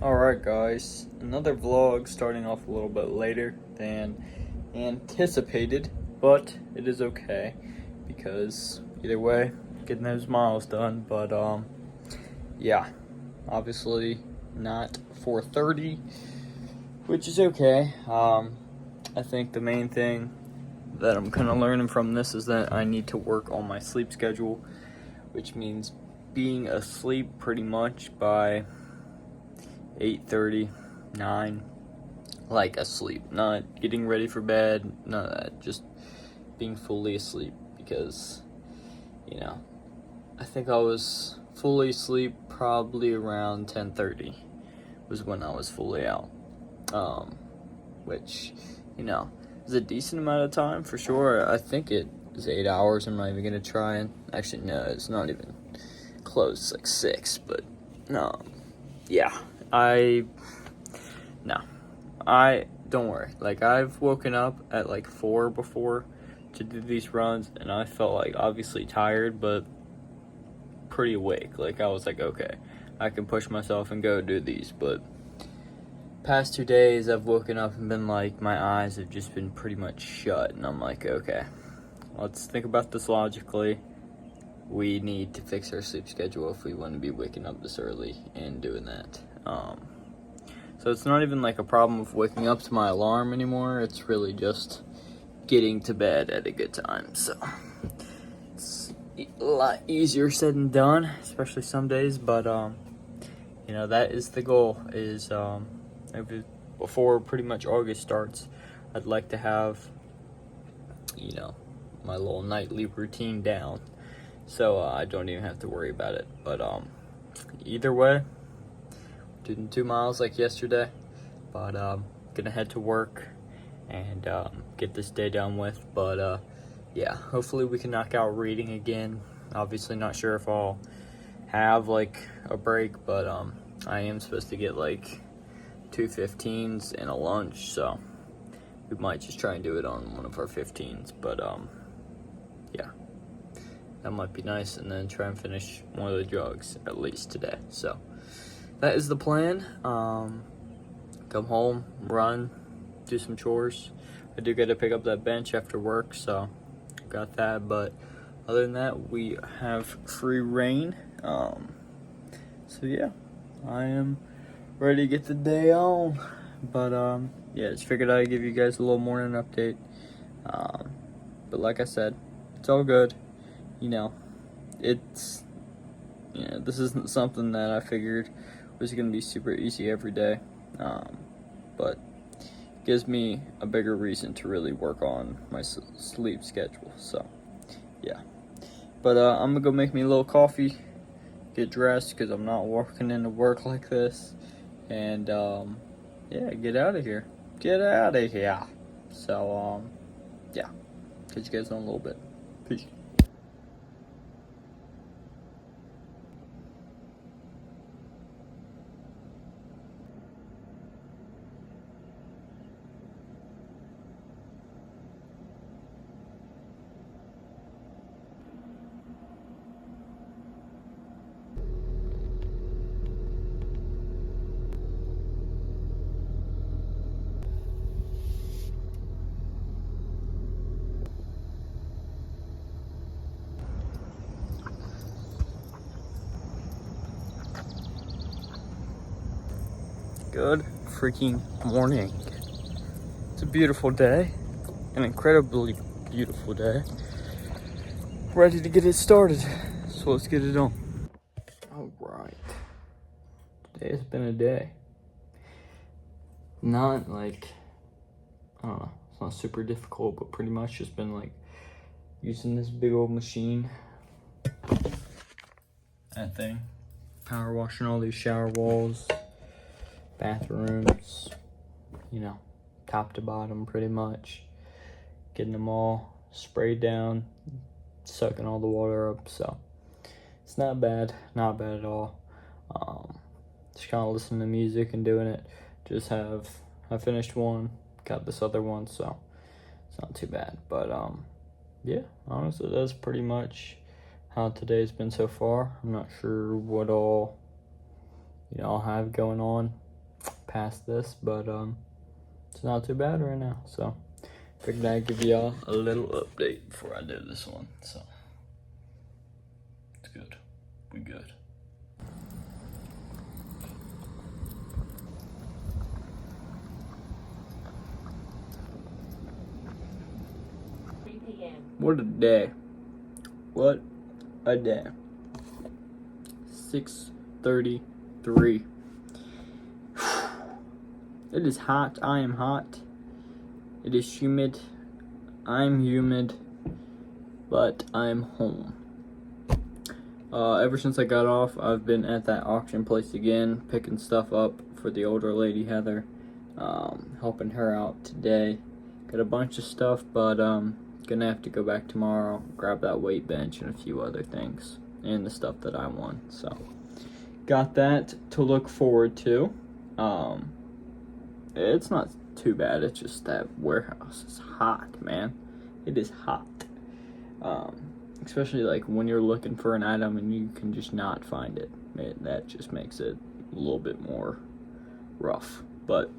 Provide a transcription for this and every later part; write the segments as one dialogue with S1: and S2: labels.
S1: Alright guys, another vlog starting off a little bit later than anticipated, but it is okay because either way, getting those miles done. But yeah, obviously not 4:30, which is okay. I think the main thing that I'm kind of learning from this is that I need to work on my sleep schedule, which means being asleep pretty much by 8:30, 9, like asleep, not getting ready for bed, none of that, just being fully asleep, because, I think I was fully asleep probably around 10:30 was when I was fully out, which, is a decent amount of time for sure. I think it is 8 hours. I'm not even gonna try and, actually, no, it's not even close, it's like 6, but, yeah. Don't worry. Like, I've woken up at like 4 before to do these runs, and I felt like obviously tired, but pretty awake. Like, I was like, okay, I can push myself and go do these. But past 2 days, I've woken up and been like, my eyes have just been pretty much shut, and I'm like, okay, let's think about this logically. We need to fix our sleep schedule if we want to be waking up this early and doing that. So it's not even like a problem of waking up to my alarm anymore. It's really just getting to bed at a good time. So it's a lot easier said than done, especially some days. But that is the goal. Is before pretty much August starts, I'd like to have my little nightly routine down, so I don't even have to worry about it. But either way, doing 2 miles like yesterday, but gonna head to work and get this day done with. But yeah, hopefully we can knock out reading again. Obviously not sure if I'll have like a break, but I am supposed to get like 2:15s and a lunch, so we might just try and do it on one of our 15s. But yeah, that might be nice, and then try and finish one of the jogs at least today. So that is the plan. Come home, run, do some chores. I do get to pick up that bench after work, so got that. But other than that, we have free reign. So yeah, I am ready to get the day on. But yeah, just figured I'd give you guys a little morning update. But like I said, it's all good. It's this isn't something that I figured was going to be super easy every day, but it gives me a bigger reason to really work on my sleep schedule. So yeah, but I'm gonna go make me a little coffee, get dressed, because I'm not walking into work like this, and yeah, get out of here. So yeah, catch you guys in a little bit. Peace. Good freaking morning. It's a beautiful day, an incredibly beautiful day. Ready to get it started, so let's get it on. Alright, today has been a day. Not like, I don't know, it's not super difficult, but pretty much just been like using this big old machine. That thing. Power washing all these shower walls, bathrooms, top to bottom pretty much. Getting them all sprayed down, sucking all the water up, so it's not bad at all. Just kind of listening to music and doing it. I finished one, got this other one, so it's not too bad. But yeah, honestly, that's pretty much how today's been so far. I'm not sure what all I'll have going on past this, but it's not too bad right now. So figured I'd give y'all a little update before I do this one. So it's good. We good. What a day. What a day. 6:33. It is hot. I am hot. It is humid. I'm humid. But I'm home. Ever since I got off, I've been at that auction place again, picking stuff up for the older lady, Heather. Helping her out today. Got a bunch of stuff, but gonna have to go back tomorrow, grab that weight bench and a few other things, and the stuff that I want. So got that to look forward to. It's not too bad. It's just that warehouse is hot, man. It is hot. Especially like when you're looking for an item and you can just not find it. That just makes it a little bit more rough. But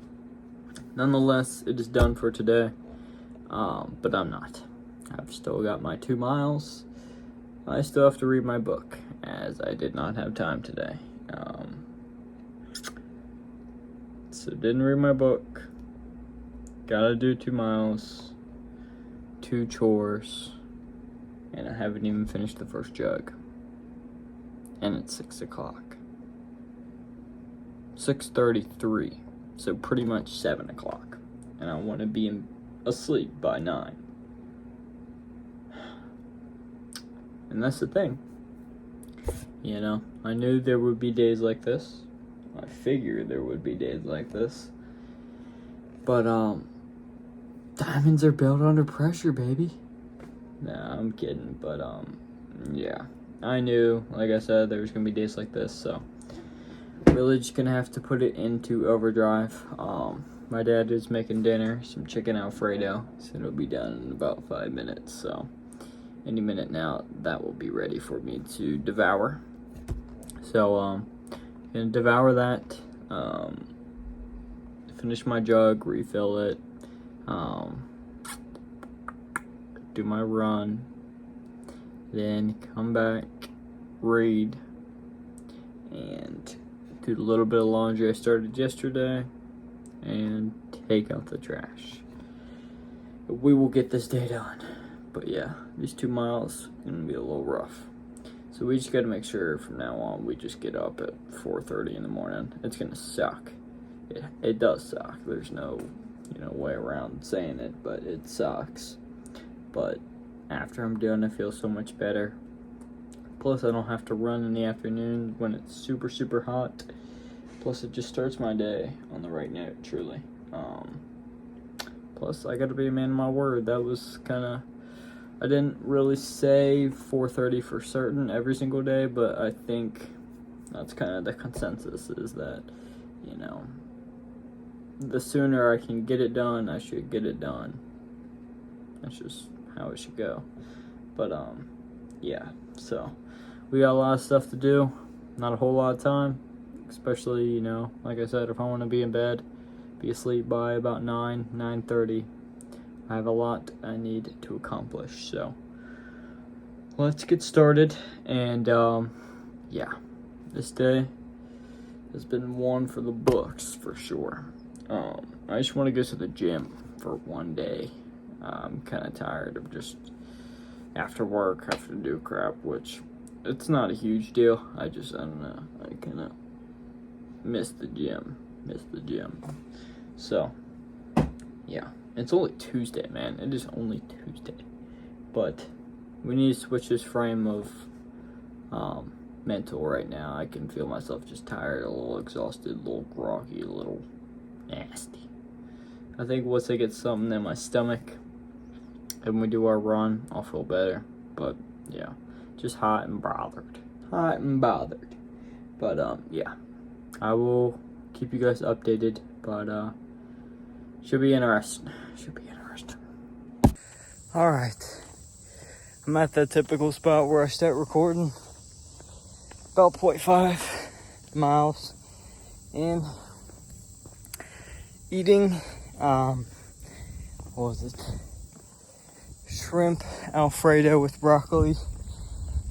S1: nonetheless, it is done for today. But I'm not. I've still got my 2 miles. I still have to read my book, as I did not have time today. So didn't read my book. Gotta do 2 miles, 2 chores, and I haven't even finished the first jug. And it's 6 o'clock. 6:33, so pretty much 7 o'clock. And I want to be asleep by 9. And that's the thing. You know, I knew there would be days like this. I figured there would be days like this. But, diamonds are built under pressure, baby. Nah, I'm kidding. But, yeah. I knew, like I said, there was going to be days like this. So, really just going to have to put it into overdrive. My dad is making dinner, some chicken Alfredo. So, it'll be done in about 5 minutes. So, any minute now, that will be ready for me to devour. So, gonna devour that, finish my jug, refill it, do my run, then come back, read, and do a little bit of laundry I started yesterday, and take out the trash. We will get this day done. But yeah, these 2 miles are gonna be a little rough. So we just gotta make sure from now on we just get up at 4:30 in the morning. It's gonna suck. It does suck. There's no, way around saying it, but it sucks. But after I'm done, I feel so much better. Plus, I don't have to run in the afternoon when it's super, super hot. Plus, it just starts my day on the right note, truly. Plus, I gotta be a man of my word. That was I didn't really say 4:30 for certain every single day, but I think that's kind of the consensus, is that, the sooner I can get it done, I should get it done. That's just how it should go. But, yeah, so we got a lot of stuff to do, not a whole lot of time, especially, like I said, if I want to be in bed, be asleep by about 9:30. I have a lot I need to accomplish, so let's get started. And yeah, this day has been one for the books for sure. I just want to go to the gym for one day. I'm kind of tired of just after work have to do crap, which it's not a huge deal. I don't know, I kind of miss the gym. So yeah. It's only Tuesday, man. It is only Tuesday. But we need to switch this frame of mental right now. I can feel myself just tired, a little exhausted, a little groggy, a little nasty. I think once I get something in my stomach and we do our run, I'll feel better. But yeah, just hot and bothered. But yeah, I will keep you guys updated. But should be interesting. Alright. I'm at that typical spot where I start recording. About 0.5 miles in. eating, what was it? Shrimp Alfredo with broccoli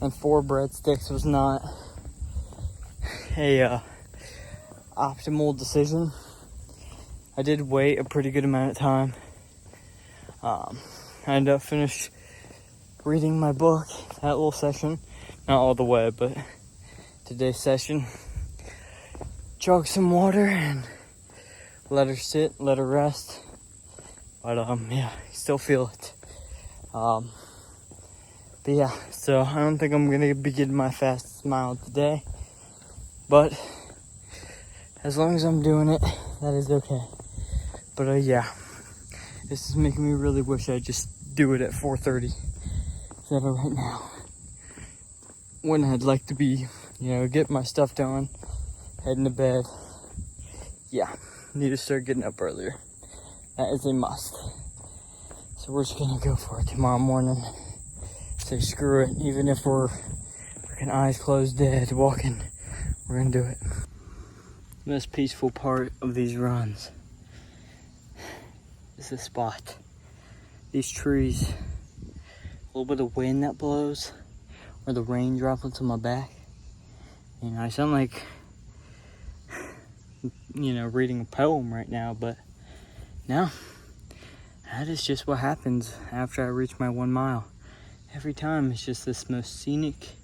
S1: and 4 breadsticks was not a optimal decision. I did wait a pretty good amount of time. I ended up finished reading my book, that little session, not all the way, but today's session. Chug some water and let her sit, let her rest. But yeah, still feel it. But yeah, so I don't think I'm gonna be getting my fastest mile today. But as long as I'm doing it, that is okay. But yeah, this is making me really wish I just do it at 4:30 instead of right now. When I'd like to be, get my stuff done, heading to bed. Yeah, need to start getting up earlier. That is a must. So we're just gonna go for it tomorrow morning. Say screw it, even if we're freaking eyes closed dead walking, we're gonna do it. The most peaceful part of these runs is this spot. These trees, a little bit of wind that blows, or the rain droplets on my back. I sound like, reading a poem right now, but no, that is just what happens after I reach my 1 mile. Every time it's just this most scenic,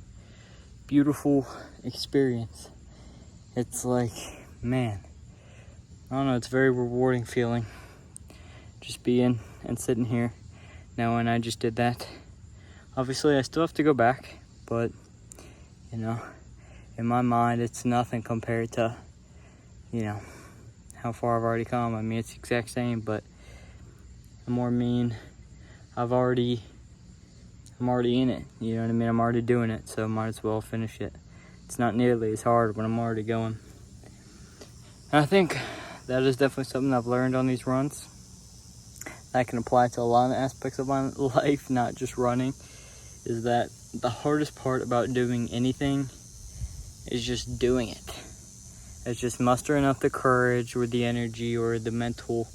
S1: beautiful experience. It's like, man, I don't know, it's a very rewarding feeling. Just being and sitting here, knowing I just did that. Obviously, I still have to go back, but, in my mind, it's nothing compared to, how far I've already come. I mean, it's the exact same, but I'm already in it, you know what I mean? I'm already doing it, so might as well finish it. It's not nearly as hard when I'm already going. And I think that is definitely something I've learned on these runs. I can apply to a lot of aspects of my life, not just running, is that the hardest part about doing anything is just doing it. It's just mustering up the courage or the energy or the mental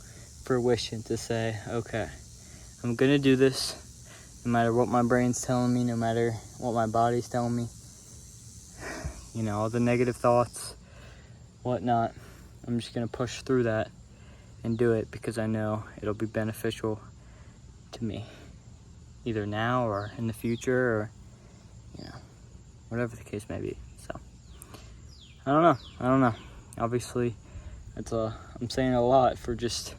S1: fruition to say, okay, I'm gonna do this no matter what my brain's telling me, no matter what my body's telling me. All the negative thoughts, whatnot. I'm just gonna push through that and do it because I know it'll be beneficial to me, either now or in the future, or whatever the case may be. So I don't know. Obviously, I'm saying a lot for just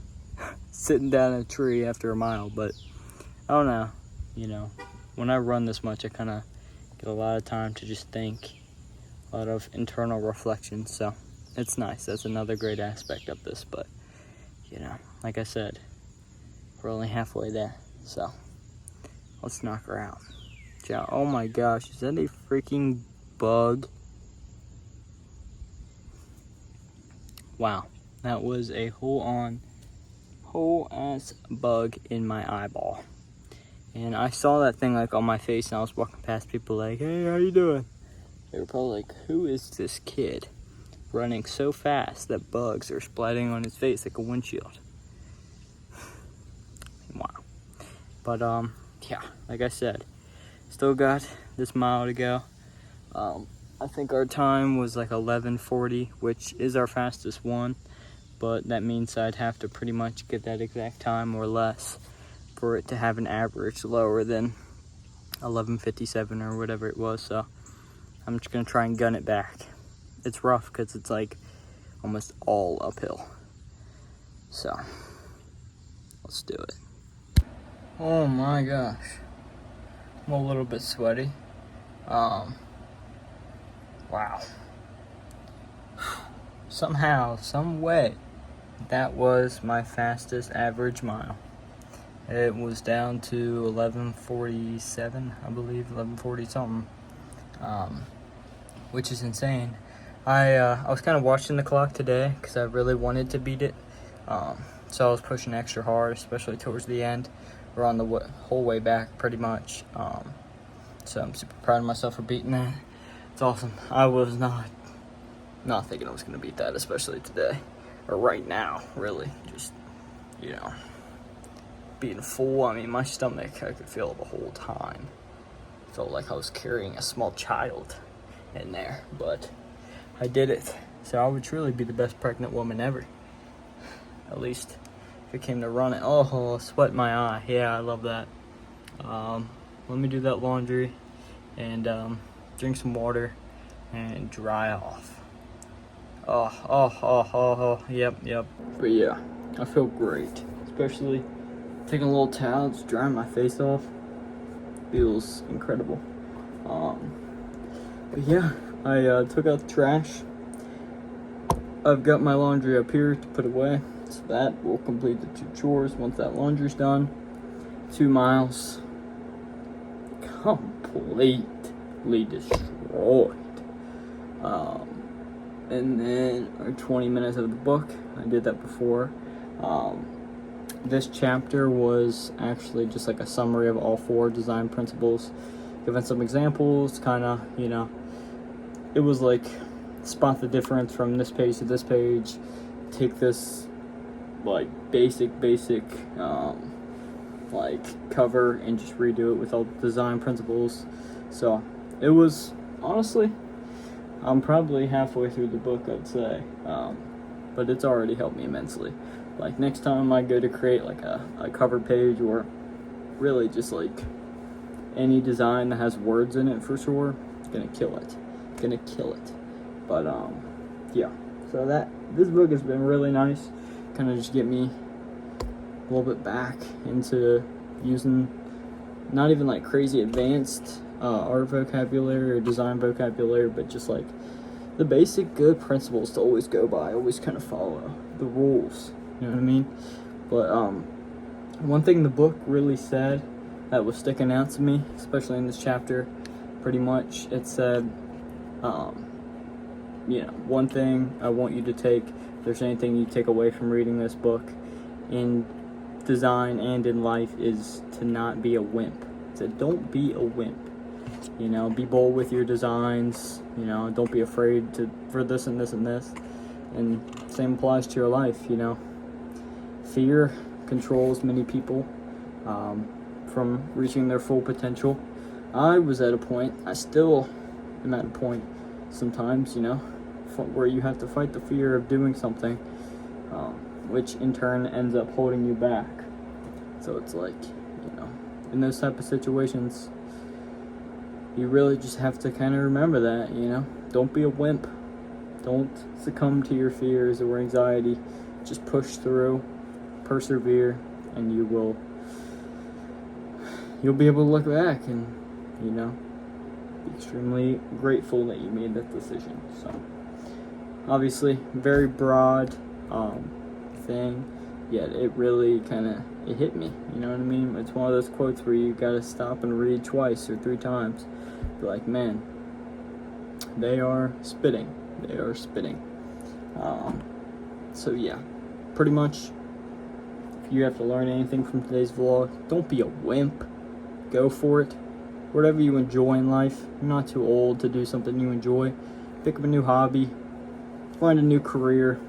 S1: sitting down in a tree after a mile, but I don't know. When I run this much, I kind of get a lot of time to just think, a lot of internal reflection. So it's nice. That's another great aspect of this. But like I said, we're only halfway there. So let's knock her out. Oh my gosh, is that a freaking bug? Wow, that was a whole ass bug in my eyeball. And I saw that thing on my face, and I was walking past people like, hey, how you doing? They were probably like, who is this kid running so fast that bugs are splatting on his face like a windshield? Wow. But yeah, like I said, still got this mile to go. I think our time was 11:40, which is our fastest one, but that means I'd have to pretty much get that exact time or less for it to have an average lower than 11:57 or whatever it was. So I'm just gonna try and gun it back. It's rough because it's almost all uphill. So let's do it. Oh my gosh, I'm a little bit sweaty. Wow. Somehow, some way, that was my fastest average mile. It was down to 11:47, I believe, 11:40 something, which is insane. I was kind of watching the clock today because I really wanted to beat it, so I was pushing extra hard, especially towards the end, or on the whole way back, pretty much. So I'm super proud of myself for beating that. It's awesome. I was not thinking I was going to beat that, especially today. or right now, really, just, you know, being full. I mean, my stomach, I could feel the whole time. Felt like I was carrying a small child in there, but I did it. So I would truly be the best pregnant woman ever. At least if it came to running. Oh, sweat in my eye. Yeah, I love that. Let me do that laundry and drink some water and dry off. Yep. But yeah, I feel great. Especially taking a little towel, just drying my face off. Feels incredible. But yeah, I took out the trash. I've got my laundry up here to put away. So that will complete the 2 chores once that laundry's done. 2 miles. Completely destroyed. And then our 20 minutes of the book. I did that before. This chapter was actually just like a summary of all 4 design principles, giving some examples, kind of, you know, it was like spot the difference from this page to this page, take this like basic like cover and just redo it with all the design principles. So it was, honestly, I'm probably halfway through the book, I'd say, but it's already helped me immensely. Like next time I go to create like a cover page, or really just like any design that has words in it, for sure, gonna kill it. But yeah, so this book has been really nice, kind of just get me a little bit back into using not even like crazy advanced art vocabulary or design vocabulary, but just like the basic good principles to always go by, always kind of follow the rules, you know what I mean? But one thing the book really said that was sticking out to me, especially in this chapter, pretty much it said, you know, one thing I want you to take, if there's anything you take away from reading this book in design and in life, is to not be a wimp. It said, don't be a wimp. You know, be bold with your designs. You know, don't be afraid for this and this and this. And same applies to your life, you know. Fear controls many people from reaching their full potential. I was at a point, I still am at a point sometimes, you know, where you have to fight the fear of doing something, which in turn ends up holding you back. So it's like, you know, in those type of situations, you really just have to kind of remember that, you know. Don't be a wimp. Don't succumb to your fears or anxiety. Just push through, persevere, and you'll be able to look back and, you know, be extremely grateful that you made that decision. So obviously very broad thing, yet it really it hit me, you know what I mean? It's one of those quotes where you gotta stop and read twice or 3 times. Be like, man, they are spitting. So yeah, pretty much, if you have to learn anything from today's vlog, don't be a wimp. Go for it. Whatever you enjoy in life. You're not too old to do something you enjoy. Pick up a new hobby. Find a new career.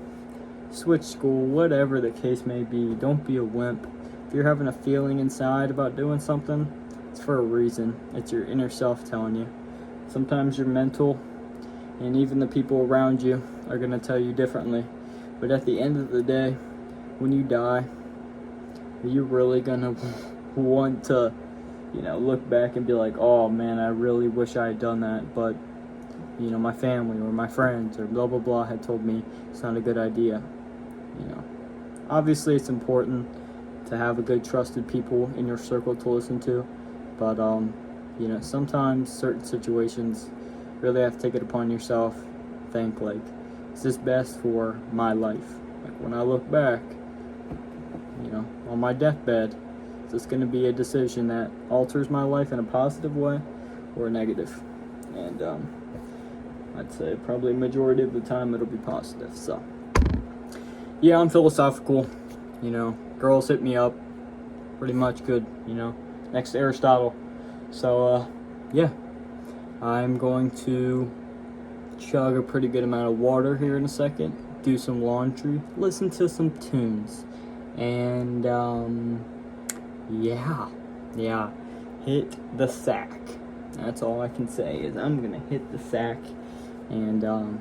S1: Switch school. Whatever the case may be. Don't be a wimp. If you're having a feeling inside about doing something, it's for a reason. It's your inner self telling you. Sometimes your mental and even the people around you are going to tell you differently. But at the end of the day, when you die, are you really going to want to, you know, look back and be like, oh man, I really wish I had done that, but, you know, my family or my friends or blah blah blah had told me it's not a good idea. You know, obviously it's important to have a good trusted people in your circle to listen to, but you know, sometimes certain situations really have to take it upon yourself, think like, is this best for my life? Like when I look back, you know, on my deathbed, is this going to be a decision that alters my life in a positive way or a negative? And I'd say probably a majority of the time it'll be positive. So yeah, I'm philosophical, you know, girls hit me up, pretty much good, you know, next to Aristotle. So yeah, I'm going to chug a pretty good amount of water here in a second do some laundry, listen to some tunes, and yeah, hit the sack. That's all I can say is I'm gonna hit the sack, and go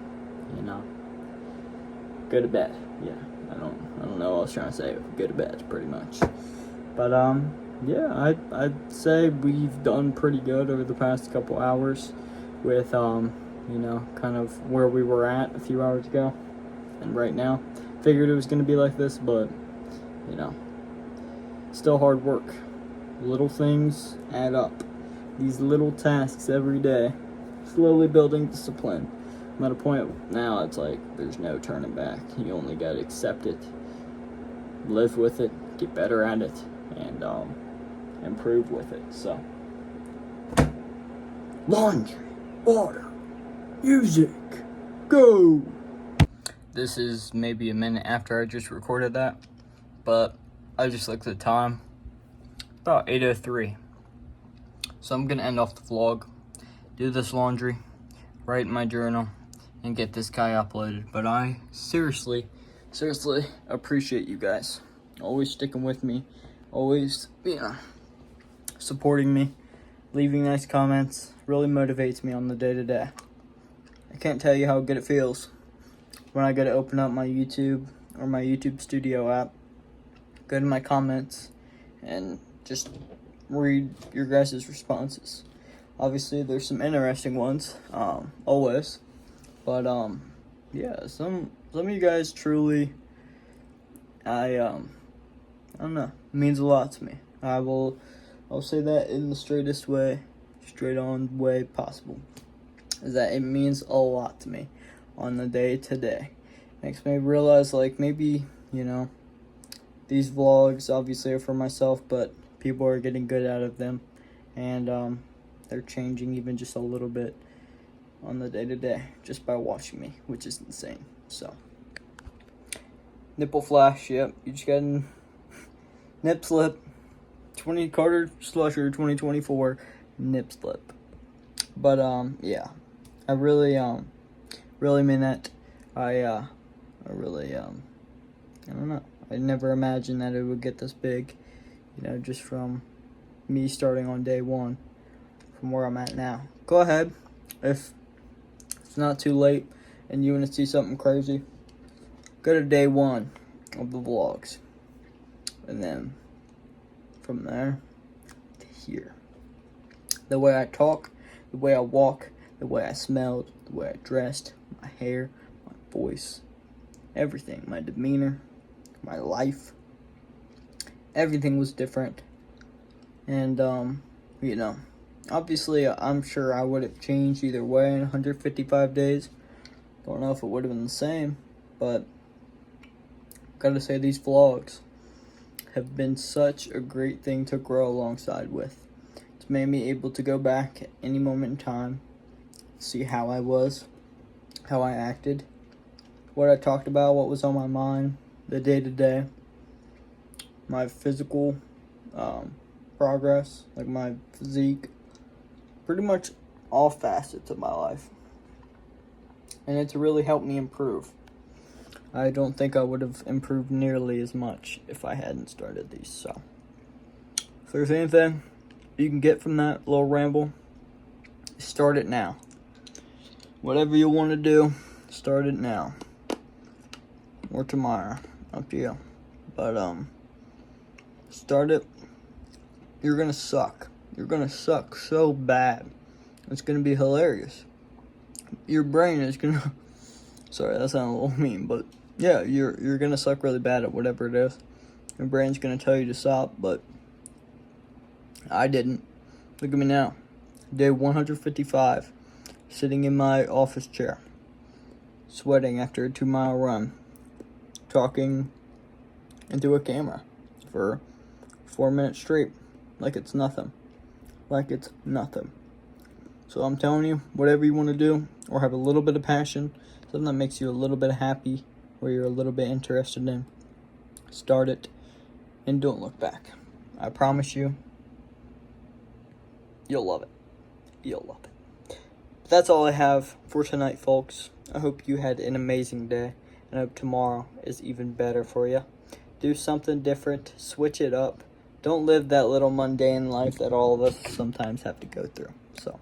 S1: to bed. Yeah, I don't know what I was trying to say. Go to bed, pretty much. But yeah, I'd say we've done pretty good over the past couple hours with kind of where we were at a few hours ago and right now. Figured it was going to be like this, but still hard work. Little things add up. These little tasks every day, slowly building discipline. I'm at a point now it's like there's no turning back. You only gotta accept it, live with it, get better at it, and improve with it. So laundry, water, music, go. This is maybe a minute after I just recorded that, but I just looked at the time, about 8:03. So I'm gonna end off the vlog, do this laundry, write in my journal, and get this guy uploaded. But I seriously appreciate you guys always sticking with me, always supporting me, leaving nice comments. Really motivates me on the day-to-day. I can't tell you how good it feels when I go to open up my YouTube or my YouTube Studio app, go to my comments, and just read your guys' responses. Obviously, there's some interesting ones, always, but yeah, some of you guys truly, I don't know, means a lot to me. I'll say that in the straightest way, straight on way possible, is that it means a lot to me on the day to day. Makes me realize, like, maybe, these vlogs obviously are for myself, but people are getting good out of them, and they're changing even just a little bit on the day-to-day just by watching me, which is insane. So, nipple flash, yep, you just got a nip slip, Carter Slusher 2024 nip slip. But yeah, I really mean that. I really I don't know. I never imagined that it would get this big, just from me starting on day one, from where I'm at now. Go ahead, if it's not too late and you want to see something crazy, go to day one of the vlogs, and then from there to here. The way I talk, the way I walk, the way I smelled, the way I dressed, my hair, my voice, everything, my demeanor, my life, everything was different. And obviously I'm sure I would have changed either way in 155 days. Don't know if it would have been the same, but gotta say, these vlogs have been such a great thing to grow alongside with. It's made me able to go back at any moment in time, see how I was, how I acted, what I talked about, what was on my mind, the day-to-day, my physical progress, like my physique, pretty much all facets of my life. And it's really helped me improve. I don't think I would have improved nearly as much if I hadn't started these. So, if there's anything you can get from that little ramble, start it now. Whatever you want to do, start it now. Or tomorrow. Up to you. But, start it. You're gonna suck. You're gonna suck so bad. It's gonna be hilarious. Your brain is gonna... Sorry, that sounded a little mean, but yeah, you're gonna suck really bad at whatever it is. Your brain's gonna tell you to stop, but I didn't. Look at me now. Day 155. Sitting in my office chair. Sweating after a 2-mile run. Talking into a camera for 4 minutes straight. Like it's nothing. Like it's nothing. So I'm telling you, whatever you want to do, or have a little bit of passion, something that makes you a little bit happy, or you're a little bit interested in, start it, and don't look back. I promise you, you'll love it. You'll love it. But that's all I have for tonight, folks. I hope you had an amazing day, and and I hope tomorrow is even better for you. Do something different. Switch it up. Don't live that little mundane life that all of us sometimes have to go through. So,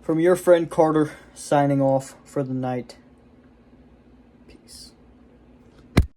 S1: from your friend Carter, signing off for the night.